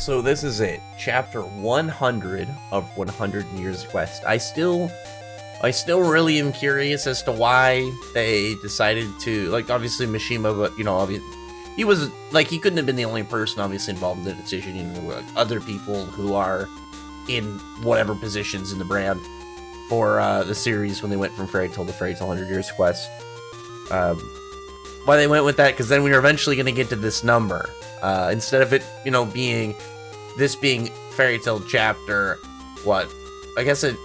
So this is it, chapter 100 of 100 Years Quest. I still really am curious as to why they decided to, like, obviously Mishima, but, you know, he was, like, he couldn't have been the only person, obviously, involved in the decision. You know, like, other people who are in whatever positions in the brand for the series when they went from Fairy Tail to Fairy Tail 100 Years Quest. Why they went with that, because then we were eventually going to get to this number. Instead of it, you know, being Fairy Tail chapter, what? I guess it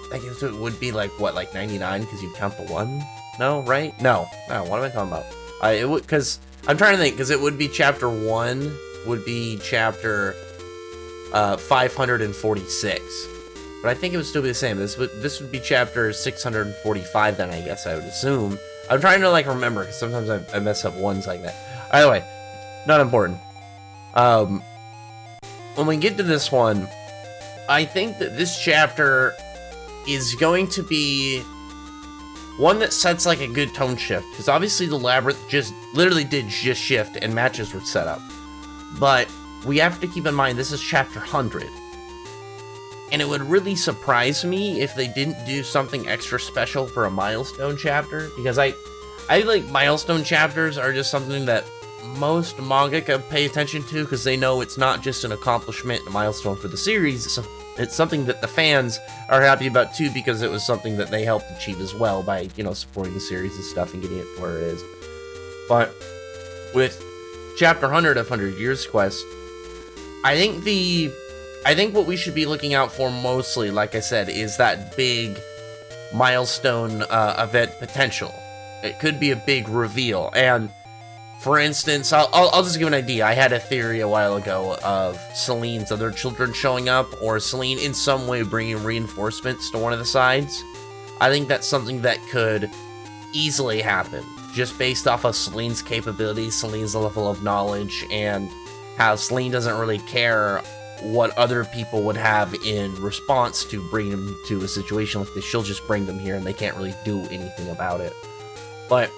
would be like, what, like 99, because you count the one? No, right? No, what am I talking about? It would, because I'm trying to think, because it would be chapter 1, would be chapter 546. But I think it would still be the same. This would be chapter 645 then, I guess I would assume. I'm trying to, like, remember, because sometimes I mess up ones like that. Either way, not important. When we get to this one, I think that this chapter is going to be one that sets, like, a good tone shift, because obviously the labyrinth literally did shift and matches were set up. But we have to keep in mind this is chapter 100. And it would really surprise me if they didn't do something extra special for a milestone chapter, because I like milestone chapters are just something that most mangaka pay attention to, because they know it's not just an accomplishment and a milestone for the series, it's something that the fans are happy about too, because it was something that they helped achieve as well by, you know, supporting the series and stuff and getting it to where it is. But with chapter 100 of 100 Years Quest, I think what we should be looking out for mostly, like I said, is that big milestone event potential. It could be a big reveal, and for instance, I'll just give an idea. I had a theory a while ago of Celine's other children showing up, or Celine in some way bringing reinforcements to one of the sides. I think that's something that could easily happen, just based off of Celine's capabilities, Celine's level of knowledge, and how Celine doesn't really care what other people would have in response to bring them to a situation like this. She'll just bring them here and they can't really do anything about it. But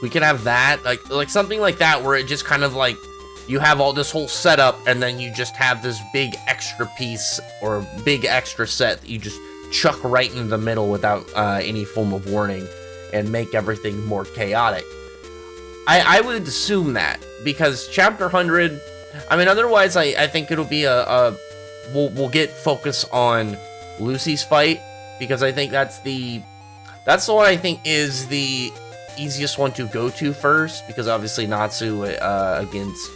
we could have that, like something like that, where it just kind of like, you have all this whole setup and then you just have this big extra piece or big extra set that you just chuck right in the middle without any form of warning and make everything more chaotic. I would assume that, because chapter 100, I mean, otherwise, I think it'll be we'll get focus on Lucy's fight, because I think that's the one I think is the easiest one to go to first, because obviously Natsu against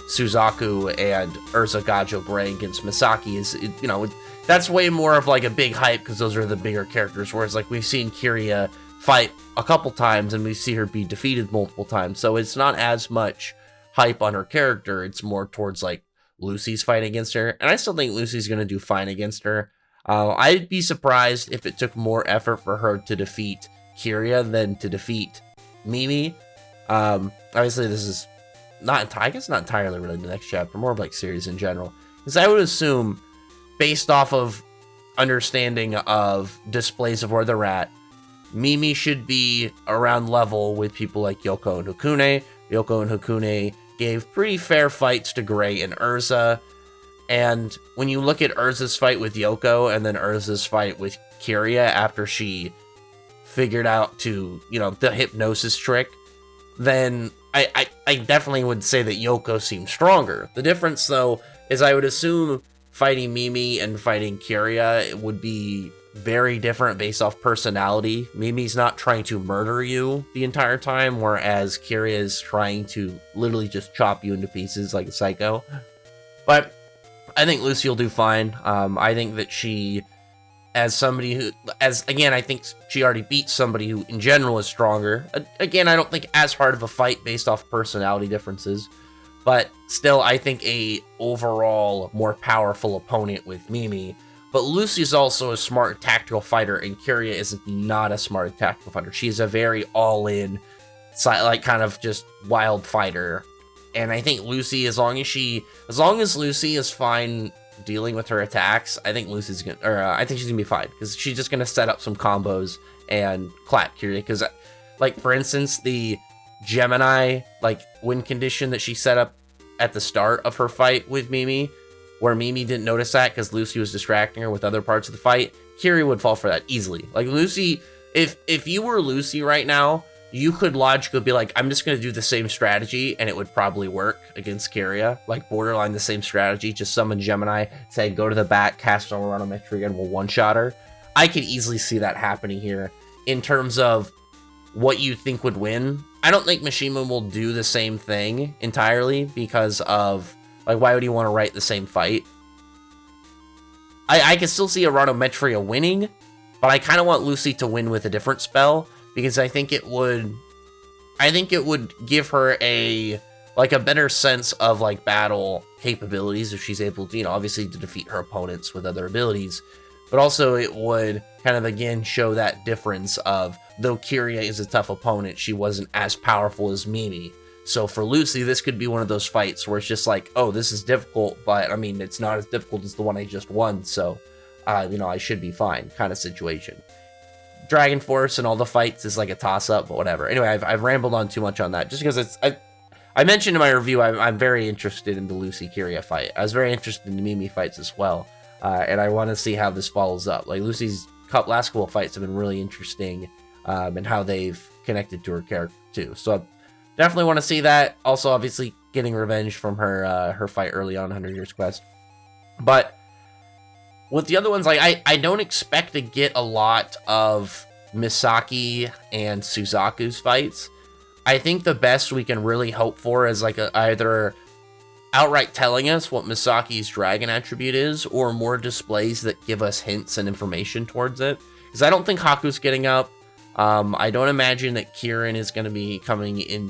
Suzaku and Urza Gajo Gray against Misaki is, you know, that's way more of like a big hype, because those are the bigger characters, whereas like we've seen Kiria fight a couple times and we see her be defeated multiple times, so it's not as much hype on her character. It's more towards like Lucy's fight against her, and I still think Lucy's gonna do fine against her. I'd be surprised if it took more effort for her to defeat Kiria than to defeat Mimi. Obviously this is not, I guess not entirely related to the next chapter, more of like series in general, because I would assume, based off of understanding of displays of where they're at, Mimi should be around level with people like Yoko and Hakune. Yoko and Hakune gave pretty fair fights to Gray and Urza, and when you look at Urza's fight with Yoko and then Urza's fight with Kiria after she figured out to, you know, the hypnosis trick, then I definitely would say that Yoko seems stronger. The difference, though, is I would assume fighting Mimi and fighting Kiria would be very different based off personality. Mimi's not trying to murder you the entire time, whereas Kiria is trying to literally just chop you into pieces like a psycho. But I think Lucy will do fine. I think that she, as somebody who, I think she already beat somebody who in general is stronger. Again, I don't think as hard of a fight based off personality differences, but still I think a overall more powerful opponent with Mimi. But Lucy's also a smart tactical fighter, and Kiria is not a smart tactical fighter. She's a very all-in, like, kind of just wild fighter. And I think Lucy, as long as Lucy is fine dealing with her attacks, I think she's gonna be fine, because she's just gonna set up some combos and clap Kiria. Because, like, for instance, the Gemini, like, win condition that she set up at the start of her fight with Mimi where Mimi didn't notice that because Lucy was distracting her with other parts of the fight, Kiri would fall for that easily. Like Lucy, if you were Lucy right now, you could logically be like, I'm just going to do the same strategy, and it would probably work against Kyria. Like, borderline the same strategy, just summon Gemini, say, go to the back, cast on Aronometry, and we'll one-shot her. I could easily see that happening here in terms of what you think would win. I don't think Mishima will do the same thing entirely because of, like, why would he want to write the same fight? I can still see Aronometria winning, but I kind of want Lucy to win with a different spell, because I think it would give her a better sense of like battle capabilities if she's able to, obviously to defeat her opponents with other abilities, but also it would kind of again show that difference of, though Kyria is a tough opponent, she wasn't as powerful as Mimi. So for Lucy, this could be one of those fights where it's just like, oh, this is difficult, but I mean, it's not as difficult as the one I just won, so I should be fine kind of situation. Dragon Force and all the fights is like a toss-up, but whatever. Anyway, I've rambled on too much on that, just because I mentioned in my review I'm very interested in the Lucy Kyria fight. I was very interested in the Mimi fights as well, and I want to see how this follows up. Like Lucy's last couple of fights have been really interesting, and how they've connected to her character too. So I definitely want to see that. Also, obviously, getting revenge from her fight early on 100 Years Quest, but with the other ones, like I don't expect to get a lot of Misaki and Suzaku's fights. I think the best we can really hope for is like either outright telling us what Misaki's dragon attribute is, or more displays that give us hints and information towards it. Because I don't think Haku's getting up. I don't imagine that Kirin is going to be coming in,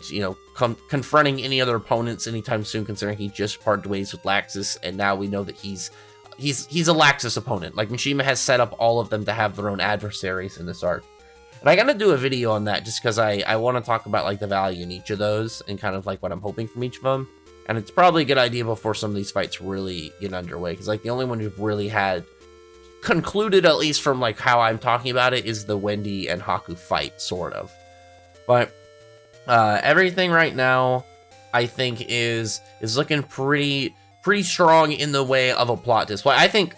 confronting any other opponents anytime soon, considering he just parted ways with Laxus, and now we know that he's a Laxus opponent. Like, Mishima has set up all of them to have their own adversaries in this arc. And I gotta do a video on that just because I want to talk about, like, the value in each of those and kind of, like, what I'm hoping from each of them. And it's probably a good idea before some of these fights really get underway, because, like, the only one we've really had concluded, at least from, like, how I'm talking about it, is the Wendy and Haku fight, sort of. But everything right now, I think, is looking pretty strong in the way of a plot twist. Well, I think,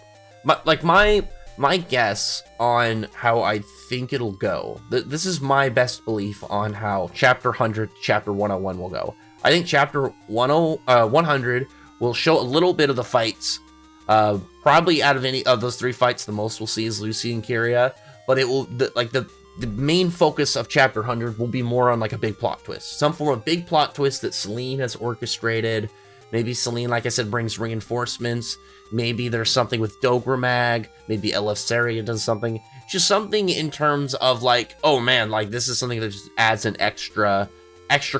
my guess on how I think it'll go, this is my best belief on how Chapter 100 to Chapter 101 will go. I think Chapter 100 will show a little bit of the fights. Probably out of any of those three fights, the most we'll see is Lucy and Kyria, but it will, the main focus of Chapter 100 will be more on, like, a big plot twist. Some form of big plot twist that Selene has orchestrated. Maybe Selene, like I said, brings reinforcements. Maybe there's something with Dogramag. Maybe Eleftheria does something. Just something in terms of, like, oh man, like, this is something that just adds an extra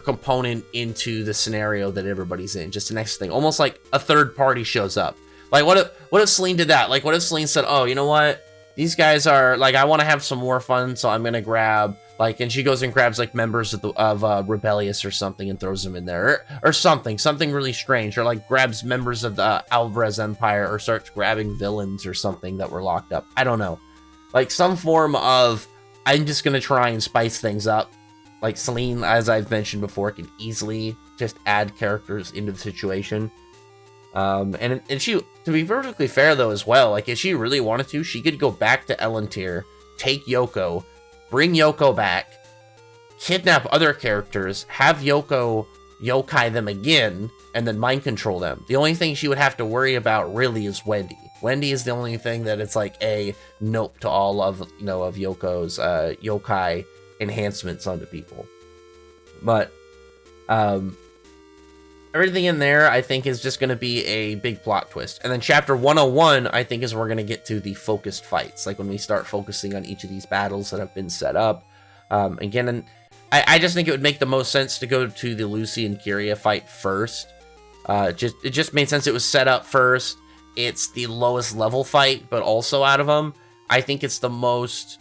component into the scenario that everybody's in. Just an extra thing. Almost like a third party shows up. Like, what if Selene did that? Like, what if Selene said, oh, you know what? These guys are, like, I want to have some more fun, so I'm going to grab, like, and she goes and grabs, like, members of Rebellious or something and throws them in there. Or something really strange. Or, like, grabs members of the Alvarez Empire or starts grabbing villains or something that were locked up. I don't know. Like, some form of, I'm just going to try and spice things up. Like, Selene, as I've mentioned before, can easily just add characters into the situation. And she, to be perfectly fair though as well, like, if she really wanted to, she could go back to Elantir, take Yoko, bring Yoko back, kidnap other characters, have Yoko yokai them again, and then mind control them. The only thing she would have to worry about really is Wendy. Wendy is the only thing that it's like a nope to all of, of Yoko's yokai enhancements onto people. But everything in there, I think, is just going to be a big plot twist. And then Chapter 101, I think, is where we're going to get to the focused fights. Like, when we start focusing on each of these battles that have been set up. Again, and I just think it would make the most sense to go to the Lucy and Kyria fight first. It just made sense. It was set up first. It's the lowest level fight, but also out of them, I think it's the most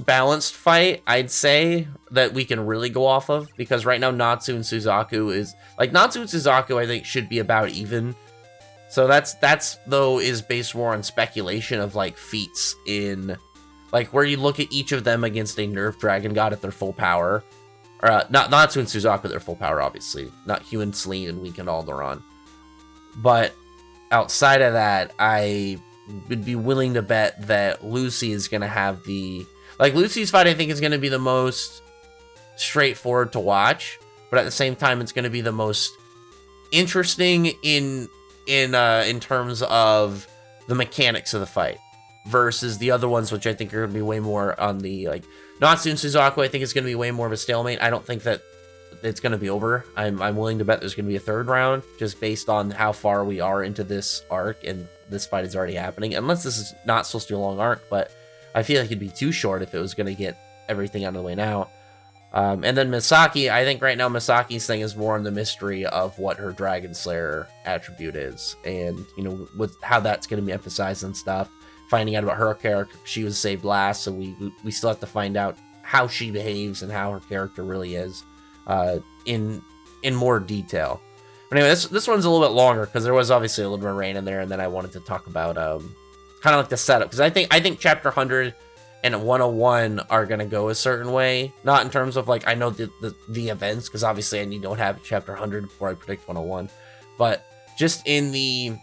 balanced fight, I'd say, that we can really go off of, because right now Natsu and Suzaku is, like, Natsu and Suzaku, I think, should be about even. So that's though, is based more on speculation of, like, feats in, like, where you look at each of them against a nerf dragon god at their full power. Or, not Natsu and Suzaku at their full power, obviously. Not Hugh and Selene and Weekend Alderaan. But outside of that, I would be willing to bet that Lucy is going to have the... Like, Lucy's fight, I think, is going to be the most straightforward to watch, but at the same time, it's going to be the most interesting in terms of the mechanics of the fight, versus the other ones, which I think are going to be way more on the, like, Natsu and Suzaku, I think it's going to be way more of a stalemate. I don't think that it's going to be over. I'm willing to bet there's going to be a third round, just based on how far we are into this arc, and this fight is already happening, unless this is not supposed to be a long arc, but I feel like it'd be too short if it was going to get everything out of the way now. And then Misaki, I think right now Misaki's thing is more on the mystery of what her Dragon Slayer attribute is, and, you know, how that's going to be emphasized and stuff. Finding out about her character, she was saved last, so we still have to find out how she behaves and how her character really is, in more detail. But anyway, this one's a little bit longer because there was obviously a little bit of rain in there, and then I wanted to talk about kind of like the setup, because I think chapter 100 and 101 are gonna go a certain way, not in terms of, like, I know the events, because obviously I need to have chapter 100 before I predict 101, but just in the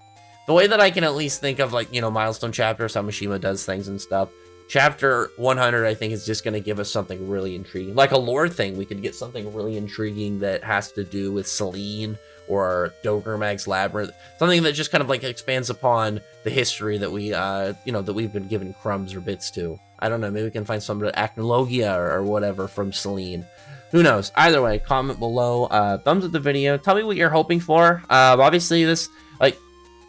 way that I can at least think of, like, you know, milestone chapters, how Mishima does things and stuff. Chapter 100, I think, is just going to give us something really intriguing. Like a lore thing, we could get something really intriguing that has to do with Selene or Doggermag's Labyrinth. Something that just kind of, like, expands upon the history that we, you know, that we've been given crumbs or bits to. I don't know, maybe we can find some Acnologia or whatever from Selene. Who knows? Either way, comment below, thumbs up the video, tell me what you're hoping for. Obviously, this, like,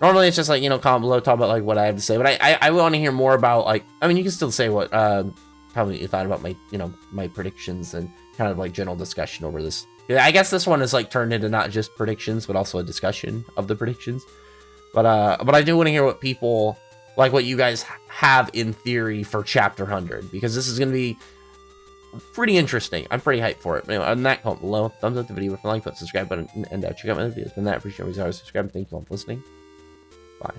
normally it's just, like, you know, comment below, talk about, like, what I have to say, but I want to hear more about, like, I mean, you can still say what, tell me what you thought about my, you know, my predictions and kind of, like, general discussion over this. I guess this one is, like, turned into not just predictions, but also a discussion of the predictions. But I do want to hear what people, like, what you guys have in theory for chapter 100, because this is going to be pretty interesting. I'm pretty hyped for it. But anyway, on that, comment below, thumbs up the video with a like button, subscribe button, and check out my other videos. And that, appreciate always subscribe. Thank you all for listening. Bye.